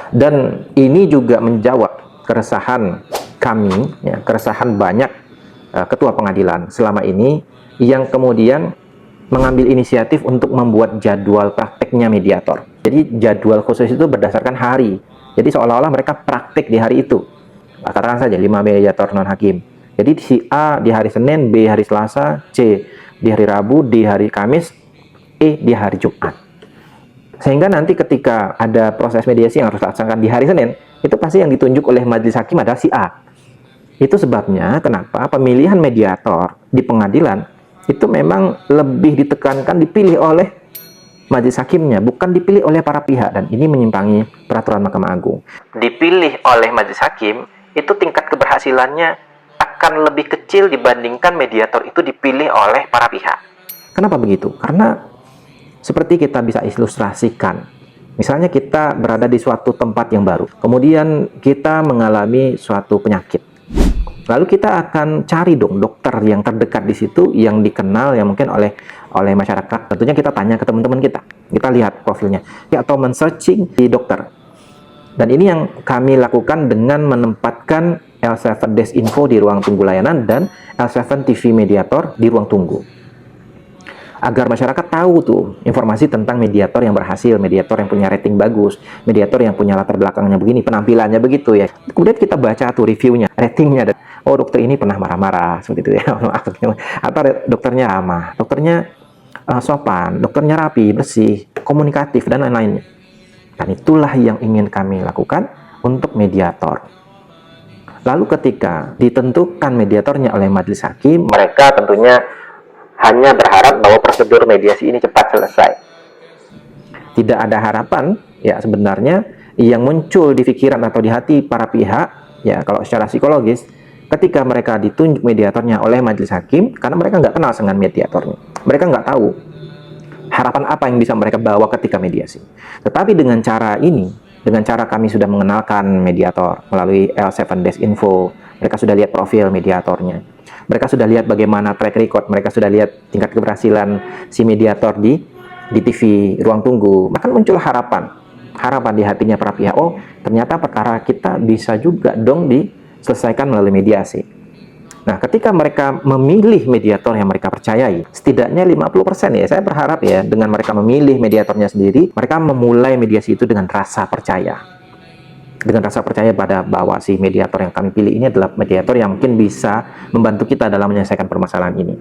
Dan ini juga menjawab keresahan kami, ya, keresahan banyak ketua pengadilan selama ini yang kemudian mengambil inisiatif untuk membuat jadwal prakteknya mediator. Jadi jadwal khusus itu berdasarkan hari. Jadi seolah-olah mereka praktek di hari itu. Katakan saja 5 mediator non-hakim. Jadi si A di hari Senin, B hari Selasa, C di hari Rabu, D hari Kamis, E di hari Jumat. Sehingga nanti ketika ada proses mediasi yang harus dilaksanakan di hari Senin, itu pasti yang ditunjuk oleh majelis hakim adalah si A. Itu sebabnya kenapa pemilihan mediator di pengadilan itu memang lebih ditekankan dipilih oleh majelis hakimnya, bukan dipilih oleh para pihak, dan ini menyimpangi peraturan Mahkamah Agung. Dipilih oleh majelis hakim, itu tingkat keberhasilannya akan lebih kecil dibandingkan mediator itu dipilih oleh para pihak. Kenapa begitu? Karena seperti kita bisa ilustrasikan, misalnya kita berada di suatu tempat yang baru, kemudian kita mengalami suatu penyakit. Lalu kita akan cari dong dokter yang terdekat di situ, yang dikenal, yang mungkin oleh masyarakat. Tentunya kita tanya ke teman-teman kita lihat profilnya, ya, atau men-searching di dokter. Dan ini yang kami lakukan dengan menempatkan L7 Desk Info di ruang tunggu layanan dan L7 TV Mediator di ruang tunggu. Agar masyarakat tahu tuh informasi tentang mediator yang berhasil, mediator yang punya rating bagus, mediator yang punya latar belakangnya begini, penampilannya begitu ya. Kemudian kita baca tuh reviewnya, ratingnya. Oh, dokter ini pernah marah-marah seperti itu ya. Atau dokternya ramah, dokternya sopan, dokternya rapi, bersih, komunikatif, dan lain-lainnya. Dan itulah yang ingin kami lakukan untuk mediator. Lalu ketika ditentukan mediatornya oleh majelis hakim, mereka tentunya hanya berharap bahwa prosedur mediasi ini cepat selesai. Tidak ada harapan, ya, sebenarnya yang muncul di pikiran atau di hati para pihak, ya, kalau secara psikologis, ketika mereka ditunjuk mediatornya oleh majelis hakim, karena mereka nggak kenal dengan mediatornya. Mereka nggak tahu harapan apa yang bisa mereka bawa ketika mediasi. Tetapi dengan cara ini, dengan cara kami sudah mengenalkan mediator melalui L7 Desk Info, mereka sudah lihat profil mediatornya. Mereka sudah lihat bagaimana track record, mereka sudah lihat tingkat keberhasilan si mediator di TV ruang tunggu. Maka muncul harapan di hatinya para pihak. Oh, ternyata perkara kita bisa juga dong diselesaikan melalui mediasi. Nah, ketika mereka memilih mediator yang mereka percayai, setidaknya 50% ya, saya berharap ya, dengan mereka memilih mediatornya sendiri, mereka memulai mediasi itu dengan rasa percaya. Dengan rasa percaya pada bahwa si mediator yang kami pilih ini adalah mediator yang mungkin bisa membantu kita dalam menyelesaikan permasalahan ini.